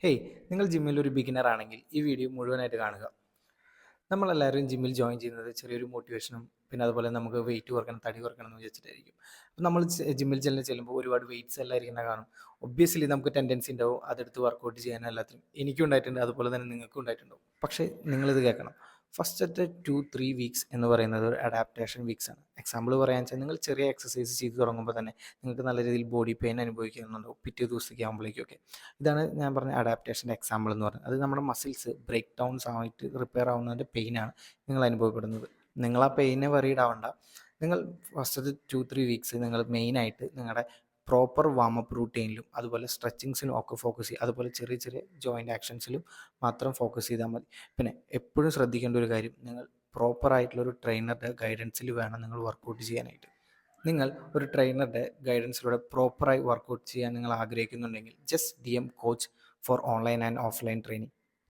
Hey, നിങ്ങൾ ജിമ്മിൽ ഒരു ബിഗിനർ ആണെങ്കിൽ ഈ വീഡിയോ മുഴുവനായിട്ട് കാണുക. നമ്മളെല്ലാവരും ജിമ്മിൽ ജോയിൻ ചെയ്യുന്നത് ചെറിയൊരു മോട്ടിവേഷനും പിന്നെ അതുപോലെ നമുക്ക് വെയിറ്റ് കുറക്കണം, തടി കുറക്കണം എന്ന് വിചാരിച്ചിട്ടായിരിക്കും. അപ്പോൾ നമ്മൾ ജിമ്മിൽ ചെല്ലുമ്പോൾ ഒരുപാട് വെയിറ്റ്സ് എല്ലാം ഇരിക്കുന്ന കാണും. ഒബ്വിയസ്ലി നമുക്ക് ടെൻഡൻസി ഉണ്ടാവും അതെടുത്ത് വർക്കൗട്ട് ചെയ്യാനും എല്ലാത്തിനും. എനിക്കും ഉണ്ടായിട്ടുണ്ട്, അതുപോലെ തന്നെ നിങ്ങൾക്കും ഉണ്ടായിട്ടുണ്ടാവും. പക്ഷേ നിങ്ങളിത് കേൾക്കണം. ഫസ്റ്റത്തെ 2-3 വീക്സ് എന്ന് പറയുന്നത് ഒരു അഡാപ്റ്റേഷൻ വീക്സ് ആണ്. എക്സാമ്പിൾ പറയാന്ന് വെച്ചാൽ നിങ്ങൾ ചെറിയ എക്സസൈസ് ചെയ്ത് തുടങ്ങുമ്പോൾ തന്നെ നിങ്ങൾക്ക് നല്ല രീതിയിൽ ബോഡി പെയിൻ അനുഭവിക്കുന്നുണ്ടാവും പിറ്റേ ദിവസത്തേക്ക് ആകുമ്പോഴേക്കൊക്കെ. ഇതാണ് ഞാൻ പറഞ്ഞ അഡാപ്റ്റേഷൻ്റെ എക്സാമ്പിൾ എന്ന് പറയുന്നത്. അത് നമ്മുടെ മസിൽസ് ബ്രേക്ക് ഡൗൺസ് ആയിട്ട് റിപ്പയർ ആവുന്നതിൻ്റെ പെയിനാണ് നിങ്ങൾ അനുഭവപ്പെടുന്നത്. നിങ്ങൾ ആ പെയിനെ വറീഡ് ആവണ്ട. നിങ്ങൾ ഫസ്റ്റത്തെ 2-3 വീക്സ് നിങ്ങൾ മെയിനായിട്ട് നിങ്ങളുടെ പ്രോപ്പർ വാമപ്പ് റൂട്ടീനിലും അതുപോലെ സ്ട്രെച്ചിങ്സിലും ഒക്കെ ഫോക്കസ് ചെയ്യുക. അതുപോലെ ചെറിയ ചെറിയ ജോയിൻ്റ് ആക്ഷൻസിലും മാത്രം ഫോക്കസ് ചെയ്താൽ മതി. പിന്നെ എപ്പോഴും ശ്രദ്ധിക്കേണ്ട ഒരു കാര്യം, നിങ്ങൾ പ്രോപ്പറായിട്ടുള്ളൊരു ട്രെയിനറുടെ ഗൈഡൻസിൽ വേണം നിങ്ങൾ വർക്കൗട്ട് ചെയ്യാനായിട്ട്. നിങ്ങൾ ഒരു ട്രെയിനറുടെ ഗൈഡൻസിലൂടെ പ്രോപ്പറായി വർക്കൗട്ട് ചെയ്യാൻ നിങ്ങൾ ആഗ്രഹിക്കുന്നുണ്ടെങ്കിൽ just DM coach for online and offline training.